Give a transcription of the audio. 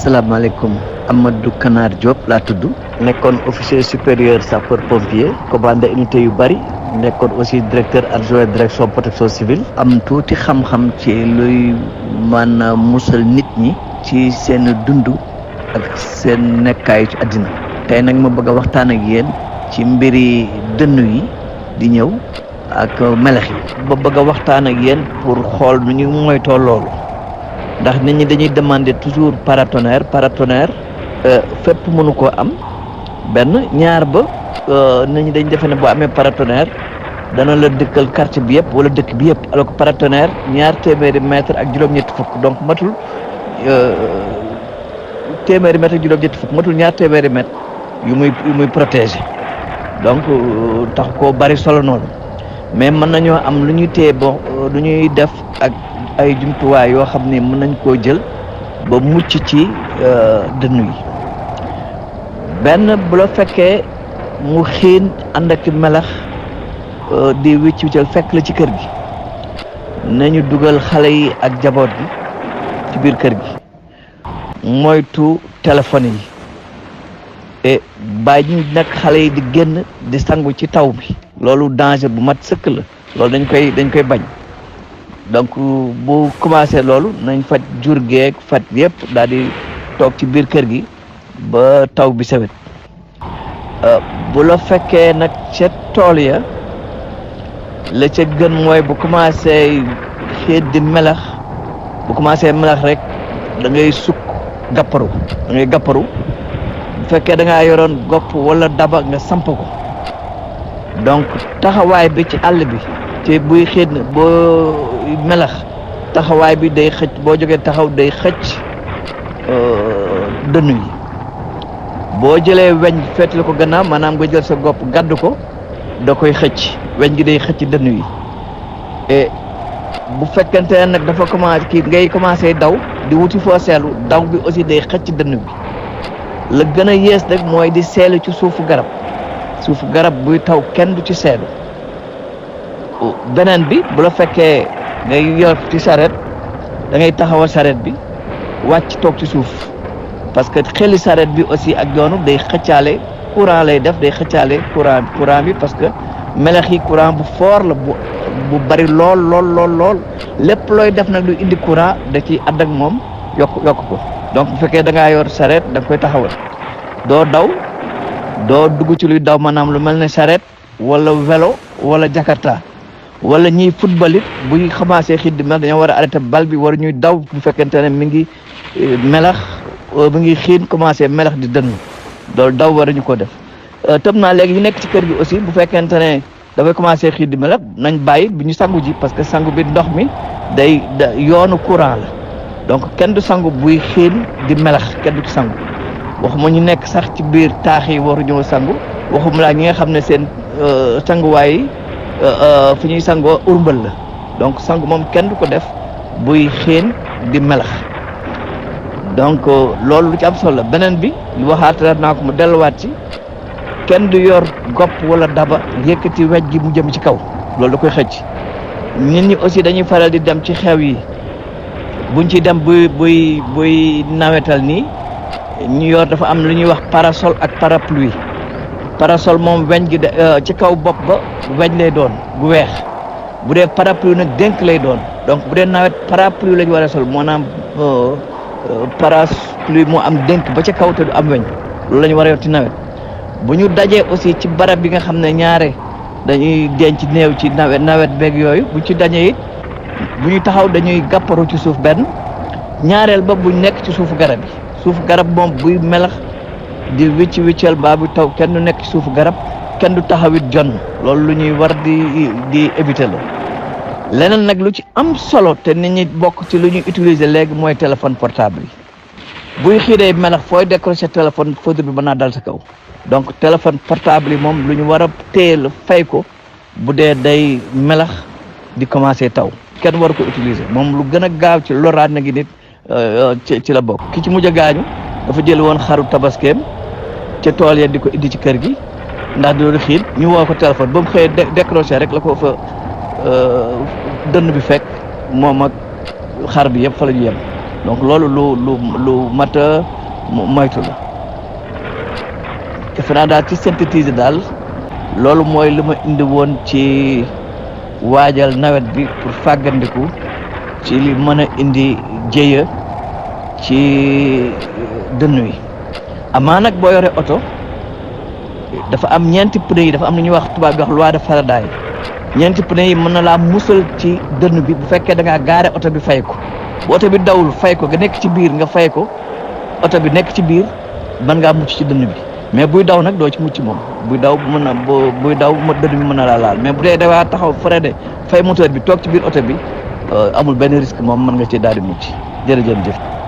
asalaamaaleykum Amadou Kanar Diop laa tudd nekkoon officier supérieur sapeur pompier commandé unité yu bari nekkoon aussi directeur adjoint direction protection civile am tuuti xam-xam ci luy mën a musal nit ñi ci seen dund ak seen nekkaay ci àddina tey nag ma bëgg a waxtaan ak yéen ci mbiri dënn yi di ñëw ak melax yi ba bëgg a waxtaan ak yéen pour xool nu ñu moytoo loolu ndax nit ñi dañuy demander toujours paratonnerre fépp mënu koo am benn ñaar ba nit ñi dañ defe ne boo amee paratonnerre dana la dëkkal quartier bi yëpp wala dëkk bi yëpp alors que paratonnerre 200 mètres ak juróom-ñetti fukk donc matul 100 mètres ak juróom-ñetti fukk matul 200 mètres yu muy protéger donc tax koo bari solo noonu mais mën nañoo am lu ñuy téye bon lu ñuy def ak ay jumtuwaay yoo xam ne mën nañ koo jël ba mucc ci dënn yi benn bu la fekkee mu xiin ànd ak melax di wiccal fekk la ci kër gi nañu dugal xale yi ak jaboot gi ci biir kër gi moytu téléphone yi et bàyyi nag xale yi di génn di sangu ci taw bi loolu danger bu mat sëkk la loolu dañ koy bañ donc bu commencé loolu nañ faj jur geeg faj yëpp daal di toog ci biir kër gi ba taw bi sawet bu la fekkee nag ca tool ya la ca gën mooy bu commencé xiit di melax bu commencé melax rek da ngay sukk gàpparu bu fekkee da ngaa yoroon gopp wala daba nga samp ko donc taxawaay bi ci àll bi te buy xiit boo melax taxawaay bi day xëcc boo jógee taxaw day xëcc dënn yi boo jëlee weñ féetale ko gannaaw maanaam nga jël sa gopp gàdd ko da koy xëcc weñ gi day xëcc dënn yi et bu fekkente ne nag dafa commencé ngay commencé daw di wuti foo seelu daw bi aussi day xëcc dënn bi la gën a yées nag mooy di seelu ci suufu garab buy taw kenn du ci seelu beneen bi bu la fekkee ngay yor ci saret da ngay taxawal saret bi wàcc toog ci suuf parce que xeli saret bi aussi ak yoonu day xëccaale courant lay def day xëccaale courant bi parce que melax yi courant bu fort la bu bari lool lépp looy def nag lu indi courant da ciy ànd ak moom yokk ko donc bu fekkee da ngaa yor saret da nga koy taxawal doo daw doo dugg ci luy daw maanaam lu mel ne saret wala vélo wala jakarta wala ñiy football it buy commencé xiit di mel dañoo war a arrêté bal bi war ñuy daw bu fekkente ne mi ngi melax mi ngi xiin commencé melax di dënn loolu daw waruñu ko def tëm naa léegi ñu nekk ci kër gi aussi bu fekkente ne dafay commencé xiit di melax nañ bàyyi bi ñu sangu ji parce que sangu bi ndox mi day yoonu courant la donc kenn du sangu buy xiin di melax kenn du ci sangu waxuma ñu nekk sax ci biir taax yi waruñoo sangu waxuma laa ñi nga xam ne seen sanguwaay yi fu ñuy sangoo urmbal la donc sangu moom kenn du ko def buy xiin di melax donc loolu lu ci am solo la beneen bi lu waxaat naa ko mu delluwaat ci kenn du yor gopp wala daba yëkkati wej gi mu jëm ci kaw loolu da koy xëcc nit ñi aussi dañuy faral di dem ci xew yi buñ ci dem buy nawetal nii ñu yor dafa am lu ñuy wax parasol ak parapluie parasol moom weñ gi ci kaw bopp ba weñ lay doon bu weex bu dee parapluie nag dénk lay doon donc bu dee nawet parapluie la ñu war a sol maanaam parapluie moo am dénk ba ca kaw te du am weñ loolu la ñu war a yor ci nawet bu ñu dajee aussi ci barab bi nga xam ne ñaare dañuy denc néew ci nawet beeg yooyu bu ci dajee it bu ñu taxaw dañuy gàpparu ci suuf benn ñaareel ba buñ nekk ci suufu garab yi suufu garab moom buy melax di wiccal baa bu taw kenn du nekk ci suufu garab kenn du taxawit jonn loolu lu ñuy war di éviter la leneen nag lu ci am solo te nit ñi bokk ci lu ñuy utiliser léegi mooy téléphone portable yi buy xiidee melax fooy décrocher téléphone foudre bi mën naa dal sa kaw donc téléphone portable yi moom lu ñu war a téel fay ko bu dee day melax di commencer taw kenn war ko utiliser moom lu gën a gaaw ci loraat na ngi nit ci la bokk ki ci mujj a gaañu dafa jël woon xaru tabaskeem ca tool ya di ko indi ci kër gi ndax di loolu xiin ñu woo ko téléphone ba mu xëyee décroché rek la ko fa dënn bi fekk moom ak xar bi yëpp fa la ñu yem donc loolu lu mat a moytu la defe naa daal ci synthétiser daal loolu mooy li ma indi woon ci waajal nawet bi pour fàggandiku ci li mën a indi jéya ci dënn wi amaa nag boo yore oto dafa am ñeenti pneu yi dafa am lu ñuy wax tubaab bi wax loi de Faraday ñeenti pneu yi mën na laa musal ci dënn bi bu fekkee da ngaa gaare oto bi fay ko bu oto bi dawul fay ko nga nekk ci biir nga fay ko oto bi nekk ci biir mën ngaa mucc ci dënn bi mais buy daw nag doo ci mucc moom buy daw buy daw dënn bi mën na laa laal mais bu dee dawaa taxaw freiné fay moteur bi toog ci biir oto bi amul benn risque moom mën nga ci daal di mucc jërëjëf.